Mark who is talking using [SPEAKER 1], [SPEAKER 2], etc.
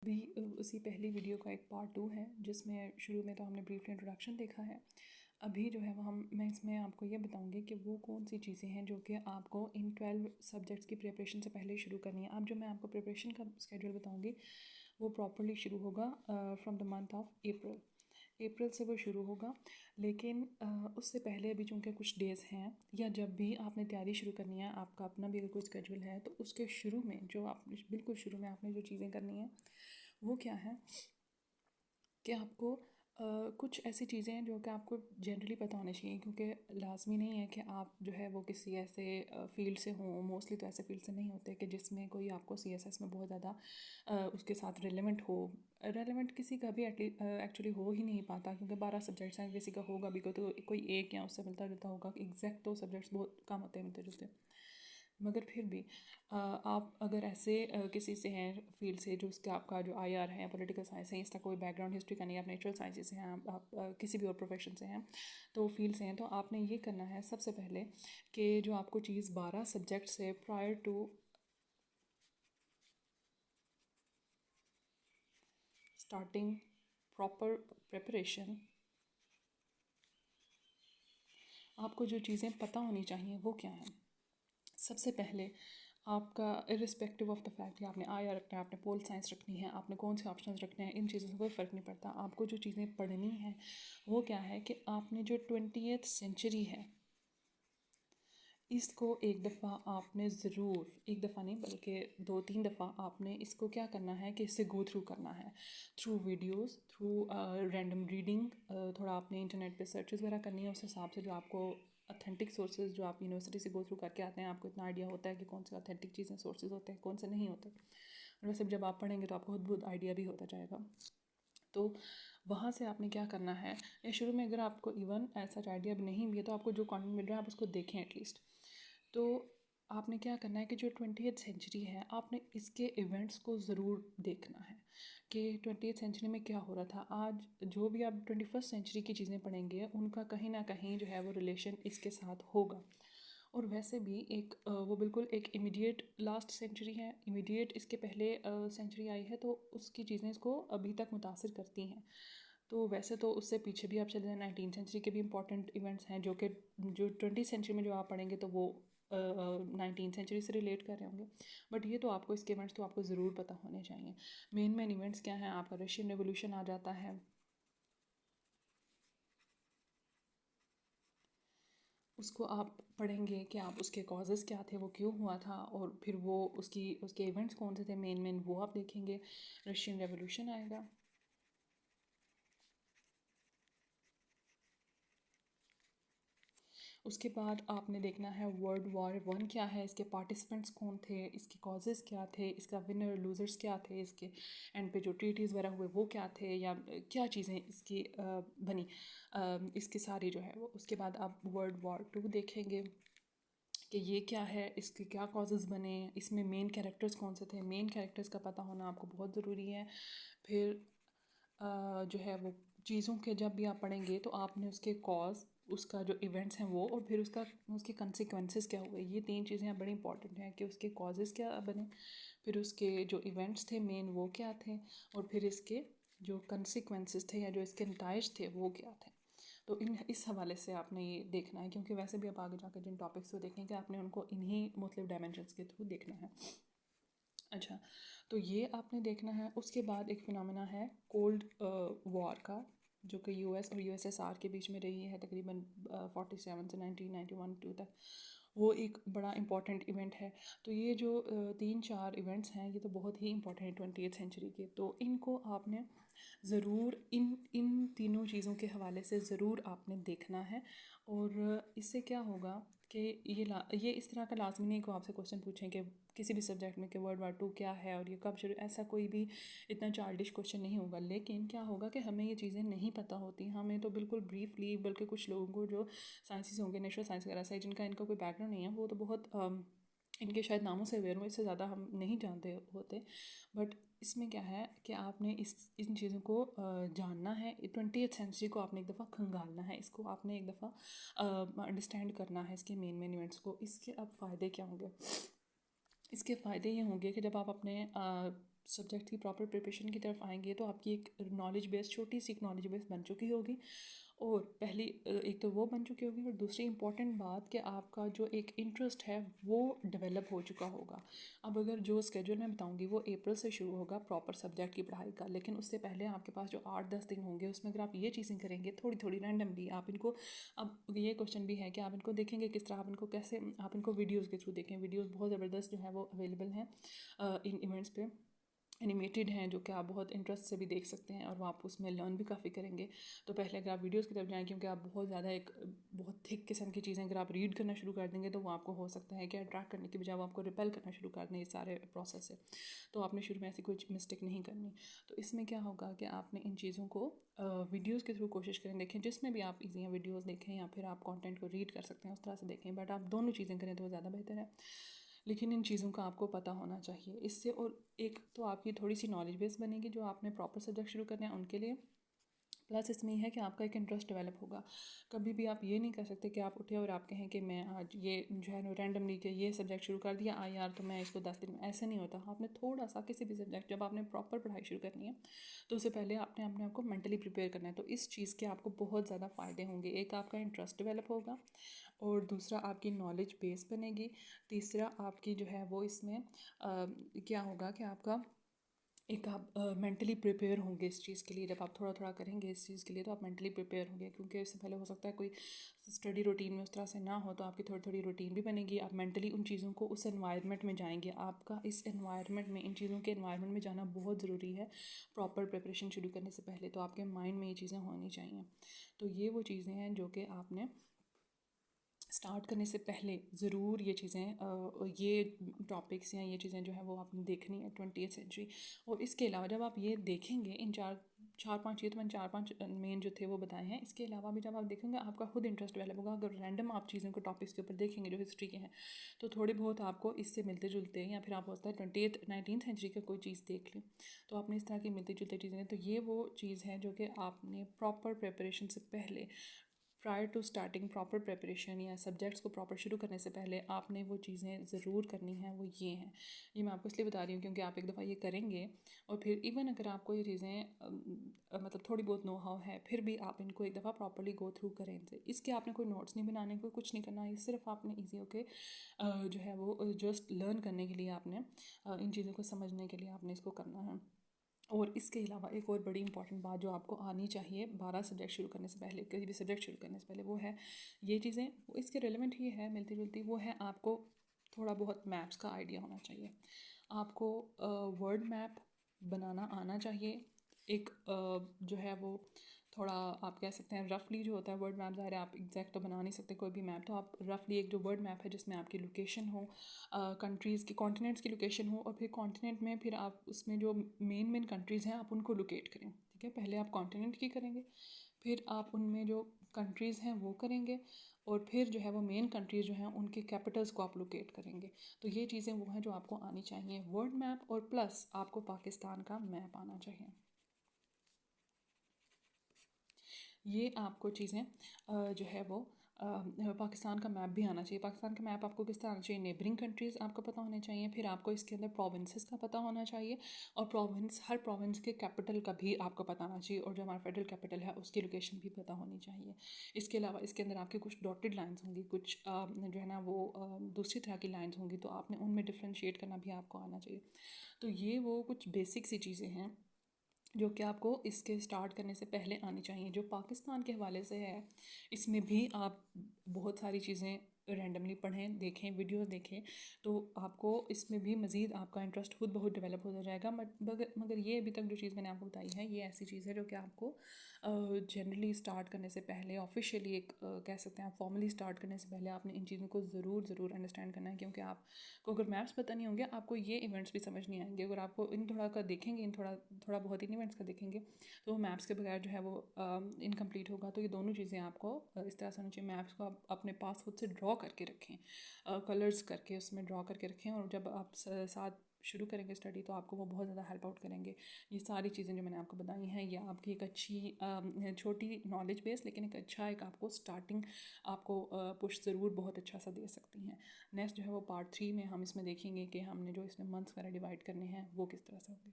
[SPEAKER 1] भी उसी पहली वीडियो का एक पार्ट 2 है, जिसमें शुरू में तो हमने ब्रीफली इंट्रोडक्शन देखा है। अभी जो है वो मैं इसमें आपको ये बताऊंगी कि वो कौन सी चीज़ें हैं जो कि आपको इन 12 सब्जेक्ट्स की प्रिपरेशन से पहले शुरू करनी है। अब जो मैं आपको प्रिपरेशन का स्केड्यूल बताऊंगी वो प्रॉपरली शुरू होगा from the month of April से वो शुरू होगा। लेकिन उससे पहले अभी चूँकि कुछ डेज़ हैं, या जब भी आपने तैयारी शुरू करनी है, आपका अपना भी अगर कोई स्केड्यूल है, तो उसके शुरू में जो आप बिल्कुल शुरू में आपने जो चीज़ें करनी है वो क्या है कि आपको कुछ ऐसी चीज़ें हैं जो कि आपको जनरली पता होनी चाहिए, क्योंकि लाजमी नहीं है कि आप जो है वो किसी ऐसे फील्ड से हों। मोस्टली तो ऐसे फील्ड से नहीं होते कि जिसमें कोई आपको सीएसएस में बहुत ज़्यादा उसके साथ रेलेवेंट किसी का भी एक्चुअली हो ही नहीं पाता, क्योंकि 12 सब्जेक्ट्स हैं। किसी का होगा भी कोई एक या उससे मिलता जुलता होगा। एग्जैक्ट तो सब्जेक्ट्स बहुत कम होते हैं मिलते जुलते, मगर फिर भी आप अगर ऐसे किसी से हैं फील्ड से जो उसका आपका जो आईआर है, पॉलिटिकल साइंस है, इसका कोई बैकग्राउंड हिस्ट्री का नहीं है, आप नेचुरल साइंसेस से हैं, आप किसी भी और प्रोफेशन से हैं, तो फील्ड से हैं, तो आपने ये करना है सबसे पहले कि जो आपको चीज़ 12 सब्जेक्ट से prior to starting proper preparation आपको जो चीज़ें पता होनी चाहिए वो क्या है। सबसे पहले आपका इरिस्पेक्टिव ऑफ द फैक्ट कि आपने आया रखना है, आपने पोल साइंस रखनी है, आपने कौन से ऑप्शंस रखने हैं, इन चीज़ों से कोई फ़र्क नहीं पड़ता। आपको जो चीज़ें पढ़नी है वो क्या है कि आपने जो 20th सेंचुरी है, इसको एक दफ़ा आपने ज़रूर, एक दफ़ा नहीं बल्कि 2-3 दफ़ा आपने इसको क्या करना है कि इससे गो थ्रू करना है, through videos, through random reading. थोड़ा आपने इंटरनेट पे सर्चेस वगैरह करनी है, उस हिसाब से जो आपको ऑथेंटिक सोर्सेज जो आप यूनिवर्सिटी से गो थ्रू करके आते हैं, आपको इतना आइडिया होता है कि कौन से ऑथेंटिक चीज़ें सोर्सेज होते हैं, कौन से नहीं होते। और वैसे जब आप पढ़ेंगे तो आपको खुद बहुत आइडिया भी होता जाएगा। तो वहाँ से आपने क्या करना है, या शुरू में अगर आपको इवन ऐसा आइडिया भी नहीं भी है तो आपको जो कंटेंट मिल रहा है आप उसको देखें एटलीस्ट। तो आपने क्या करना है कि जो 20th सेंचुरी है, आपने इसके इवेंट्स को ज़रूर देखना है कि 20th सेंचुरी में क्या हो रहा था। आज जो भी आप 21st सेंचुरी की चीज़ें पढ़ेंगे उनका कहीं ना कहीं जो है वो रिलेशन इसके साथ होगा। और वैसे भी एक वो बिल्कुल एक इमीडिएट लास्ट सेंचुरी है, इमीडिएट इसके पहले सेंचुरी आई है, तो उसकी चीज़ें इसको अभी तक मुतासिर करती हैं। तो वैसे तो उससे पीछे भी आप चले जाए, 19th सेंचुरी के भी इंपॉर्टेंट इवेंट्स हैं जो कि जो 20th सेंचुरी में जो आप पढ़ेंगे तो वो 19th सेंचुरी से रिलेट कर रहे होंगे। बट ये तो आपको इसके इवेंट्स तो आपको ज़रूर पता होने चाहिए। मेन इवेंट्स क्या हैं, आपका रशियन रेवोल्यूशन आ जाता है, उसको आप पढ़ेंगे कि आप उसके कॉजेज़ क्या थे, वो क्यों हुआ था, और फिर वो उसके इवेंट्स कौन से थे मेन वो आप देखेंगे। रशियन रेवोल्यूशन आएगा। उसके बाद आपने देखना है वर्ल्ड वॉर 1 क्या है, इसके पार्टिसिपेंट्स कौन थे, इसके कॉजेज़ क्या थे, इसका विनर लूज़र्स क्या थे, इसके एंड पे जो ट्रीटीज़ वगैरह हुए वो क्या थे, या क्या चीज़ें इसकी बनी, इसकी सारी जो है वो। उसके बाद आप वर्ल्ड वॉर 2 देखेंगे कि ये क्या है, इसके क्या कॉजेज़ बने, इसमें मेन कैरेक्टर्स कौन से थे। मेन कैरेक्टर्स का पता होना आपको बहुत ज़रूरी है। फिर जो है वो चीज़ों के जब भी आप पढ़ेंगे तो आपने उसके कॉज, उसका जो इवेंट्स हैं वो, और फिर उसके कंसिक्वेंसेस क्या हुए, ये 3 चीज़ें बड़ी इंपॉर्टेंट हैं कि उसके कॉजेज़ क्या बने, फिर उसके जो इवेंट्स थे मेन वो क्या थे, और फिर इसके जो कंसिक्वेंसेस थे या जो इसके नताइज थे वो क्या थे। तो इस हवाले से आपने ये देखना है, क्योंकि वैसे भी आप आगे जाकर जिन टॉपिक्स को देखेंगे आपने उनको इन्हीं मुख्तलिफ डायमेंशंस के थ्रू देखना है। अच्छा, तो ये आपने देखना है। उसके बाद एक फिनोमेना है कोल्ड वॉर का, जो कि यूएस और यूएसएसआर के बीच में रही है तकरीबन 47 से 1991 तक। वो एक बड़ा इम्पॉर्टेंट इवेंट है। तो ये जो 3-4 इवेंट्स हैं ये तो बहुत ही इंपॉर्टेंट है 20th सेंचुरी के। तो इनको आपने ज़रूर इन इन तीनों चीज़ों के हवाले से ज़रूर आपने देखना है। और इससे क्या होगा कि ये इस तरह का लाजमी नहीं को आपसे क्वेश्चन पूछें कि किसी भी सब्जेक्ट में कि वर्ल्ड वॉर 2 क्या है और ये कब शुरू, ऐसा कोई भी इतना चार्डिश क्वेश्चन नहीं होगा। लेकिन क्या होगा कि हमें ये चीज़ें नहीं पता होती, हमें तो बिल्कुल ब्रीफली, बल्कि कुछ लोगों को जो साइंसिस होंगे, नेचुरल साइंस वगैरह से, जिनका इनका कोई बैकग्राउंड नहीं है, वो तो बहुत इनके शायद नामों से अवेयर हो, इससे ज़्यादा हम नहीं जानते होते। बट इसमें क्या है कि आपने इन चीज़ों को जानना है। 20th सेंचुरी को आपने एक दफ़ा खंगालना है, इसको आपने एक दफ़ा अंडरस्टैंड करना है, इसके मेन इवेंट्स को। इसके अब फ़ायदे क्या होंगे, इसके फ़ायदे ये होंगे कि जब आप अपने सब्जेक्ट की प्रॉपर प्रिपरेशन की तरफ आएंगे तो आपकी एक नॉलेज बेस, छोटी सी एक नॉलेज बेस बन चुकी होगी। और पहली एक तो वो बन चुकी होगी, और दूसरी इंपॉर्टेंट बात कि आपका जो एक इंटरेस्ट है वो डेवलप हो चुका होगा। अब अगर जो स्केड्यूल मैं बताऊंगी वो अप्रैल से शुरू होगा प्रॉपर सब्जेक्ट की पढ़ाई का, लेकिन उससे पहले आपके पास जो 8-10 दिन होंगे उसमें अगर आप ये चीज़ें करेंगे थोड़ी थोड़ी रैंडमली आप इनको, अब ये क्वेश्चन भी है कि आप इनको देखेंगे किस तरह, आप इनको कैसे, आप इनको वीडियोज़ के थ्रू देखें। वीडियोज़ बहुत ज़बरदस्त जो है वो अवेलेबल हैं इन इवेंट्स पे, एनिमेटेड हैं, जो कि आप बहुत इंटरेस्ट से भी देख सकते हैं और वो आप उसमें लर्न भी काफ़ी करेंगे। तो पहले अगर आप वीडियोस की तरफ जाएं, क्योंकि आप बहुत ज़्यादा एक बहुत थिक किस्म की चीज़ें अगर आप रीड करना शुरू कर देंगे तो वो आपको हो सकता है कि अट्रैक्ट करने की बजाय वो आपको रिपेल करना शुरू कर दें इस सारे प्रोसेस से। तो आपने शुरू में ऐसी कोई मिस्टेक नहीं करनी। तो इसमें क्या होगा कि आपने इन चीज़ों को वीडियोज़ के थ्रू कोशिश करें, देखें जिसमें भी आप ईजी हैं वीडियोज़ देखें या फिर आप कॉन्टेंट को रीड कर सकते हैं उस तरह से देखें, बट आप दोनों चीज़ें करें तो वो ज़्यादा बेहतर है। लेकिन इन चीज़ों का आपको पता होना चाहिए इससे, और एक तो आपकी थोड़ी सी नॉलेज बेस बनेगी जो आपने प्रॉपर सब्जेक्ट शुरू करने हैं उनके लिए। प्लस इसमें यह है कि आपका एक इंटरेस्ट डेवलप होगा। कभी भी आप ये नहीं कर सकते कि आप उठे और आप कहें कि मैं आज ये जो है रैंडमली कि ये सब्जेक्ट शुरू कर दिया यार तो मैं इसको 10 दिन में, ऐसे नहीं होता। आपने थोड़ा सा किसी भी सब्जेक्ट, जब आपने प्रॉपर पढ़ाई शुरू करनी है तो उससे पहले आपने अपने आप को मेंटली प्रिपेयर करना है। तो इस चीज़ के आपको बहुत ज़्यादा फ़ायदे होंगे। एक आपका इंटरेस्ट डेवलप होगा, और दूसरा आपकी नॉलेज बेस बनेगी, तीसरा आपकी जो है वो इसमें क्या होगा कि आपका एक आप मेंटली प्रिपेयर होंगे इस चीज़ के लिए। जब आप थोड़ा थोड़ा करेंगे इस चीज़ के लिए तो आप मेंटली प्रिपेयर होंगे, क्योंकि इससे पहले हो सकता है कोई स्टडी रूटीन में उस तरह से ना हो, तो आपकी थोड़ी थोड़ी रूटीन भी बनेगी। आप मेंटली उन चीज़ों को, उस एनवायरनमेंट में जाएंगे। आपका इस एनवायरनमेंट में, इन चीज़ों के एनवायरनमेंट में जाना बहुत ज़रूरी है प्रॉपर प्रिपरेशन शुरू करने से पहले। तो आपके माइंड में ये चीज़ें होनी चाहिए। तो ये वो चीज़ें हैं जो कि आपने स्टार्ट करने से पहले ज़रूर ये चीज़ें, ये टॉपिक्स या ये चीज़ें जो है वो आपने देखनी है 20th सेंचुरी। और इसके अलावा जब आप ये देखेंगे, इन चार पाँच, ये तो मैंने 4-5 मेन जो थे वो बताए हैं, इसके अलावा भी जब आप देखेंगे आपका खुद इंटरेस्ट डेवलप होगा। अगर रैंडम आप चीज़ों को टॉपिक्स के ऊपर देखेंगे जो हिस्ट्री के हैं तो थोड़े बहुत आपको इससे मिलते जुलते, या फिर आप होता है 19th सेंचुरी का कोई चीज़ देख लें तो आपने इस तरह की मिलती जुलती चीज़ें। तो ये वो चीज़ है जो कि आपने प्रॉपर प्रिपरेशन से पहले, prior to starting proper preparation या सब्जेक्ट्स को प्रॉपर शुरू करने से पहले आपने वो चीज़ें ज़रूर करनी हैं। वो ये हैं, ये मैं आपको इसलिए बता रही हूँ क्योंकि आप एक दफ़ा ये करेंगे और फिर इवन अगर आपको ये चीज़ें मतलब थोड़ी बहुत नो हाउ है, फिर भी आप इनको एक दफ़ा प्रॉपरली गो थ्रू करें इनसे। इसके आपने कोई नोट्स नहीं बनाने, कोई कुछ नहीं करना, ये सिर्फ आपने ईजी होके जो है वो जस्ट लर्न करने के लिए आपने इन चीज़ों को समझने के लिए आपने इसको करना है। और इसके अलावा एक और बड़ी इंपॉर्टेंट बात जो आपको आनी चाहिए 12 सब्जेक्ट शुरू करने से पहले, किसी भी सब्जेक्ट शुरू करने से पहले, वो है ये चीज़ें, वो इसके रेलेवेंट ही है, मिलती जुलती, वो है आपको थोड़ा बहुत मैप्स का आइडिया होना चाहिए। आपको वर्ड मैप बनाना आना चाहिए। एक जो है वो थोड़ा आप कह सकते हैं रफली जो होता है वर्ड मैप, ज़ाहिर है आप एग्जैक्ट तो बना नहीं सकते कोई भी मैप, तो आप रफली एक जो वर्ड मैप है जिसमें आपकी लोकेशन हो, कंट्रीज़ की, कॉन्टिनेंट्स की लोकेशन हो, और फिर कॉन्टिनेंट में फिर आप उसमें जो मेन कंट्रीज़ हैं आप उनको लोकेट करें। ठीक है, पहले आप कॉन्टिनेंट की करेंगे, फिर आप उनमें जो कंट्रीज़ हैं वो करेंगे, और फिर जो है वो मेन कंट्रीज़ जो हैं उनके कैपिटल्स को आप लोकेट करेंगे। तो ये चीज़ें वो हैं जो आपको आनी चाहिए, वर्ड मैप, और प्लस आपको पाकिस्तान का मैप आना चाहिए। ये आपको चीज़ें जो है वो पाकिस्तान का मैप भी आना चाहिए। पाकिस्तान का मैप आपको किस तरह आना चाहिए, नेबरिंग कंट्रीज़ आपको पता होने चाहिए, फिर आपको इसके अंदर प्रोविंसेस का पता होना चाहिए, और प्रोविंस, हर प्रोविंस के कैपिटल का भी आपको पता होना चाहिए, और जो हमारा फेडरल कैपिटल है उसकी लोकेशन भी पता होनी चाहिए। इसके अलावा इसके अंदर आपकी कुछ डॉटेड लाइन्स होंगी, कुछ जो है ना वो दूसरी तरह की लाइन्स होंगी, तो आपने उनमें डिफ्रेंशिएट करना भी आपको आना चाहिए। तो ये वो कुछ बेसिक सी चीज़ें हैं जो कि आपको इसके स्टार्ट करने से पहले आनी चाहिए। जो पाकिस्तान के हवाले से है, इसमें भी आप बहुत सारी चीज़ें रैंडमली पढ़ें, देखें, वीडियो देखें, तो आपको इसमें भी मज़ीद आपका इंटरेस्ट खुद बहुत डेवलप होता जाएगा। मगर ये अभी तक जो चीज़ मैंने आपको बताई है ये ऐसी चीज़ है जो कि आपको जनरली स्टार्ट करने से पहले, ऑफिशियली एक कह सकते हैं आप फॉर्मली स्टार्ट करने से पहले आपने इन चीज़ों को ज़रूर अंडरस्टैंड करना है। क्योंकि आपको अगर मैप्स पता नहीं होंगे आपको ये इवेंट्स भी समझ नहीं आएंगे। अगर आपको इन थोड़ा का देखेंगे, इन थोड़ा बहुत इन इवेंट्स का देखेंगे तो मैप्स के बगैर जो है वो इनकम्प्लीट होगा। तो ये दोनों चीज़ें आपको इस तरह से होनी चाहिए। मैप्स को आप अपने पास खुद से ड्रॉ करके रखें, कलर्स करके उसमें ड्रॉ करके रखें, और जब आप साथ शुरू करेंगे स्टडी तो आपको वो बहुत ज़्यादा हेल्प आउट करेंगे। ये सारी चीज़ें जो मैंने आपको बताई हैं ये आपकी एक अच्छी छोटी नॉलेज बेस, लेकिन एक अच्छा एक आपको स्टार्टिंग आपको पुश ज़रूर बहुत अच्छा सा दे सकती हैं। नेक्स्ट जो है वो पार्ट 3 में हम इसमें देखेंगे कि हमने जो इसमें मंथ्स वगैरह डिवाइड करने हैं वो किस तरह से होंगे।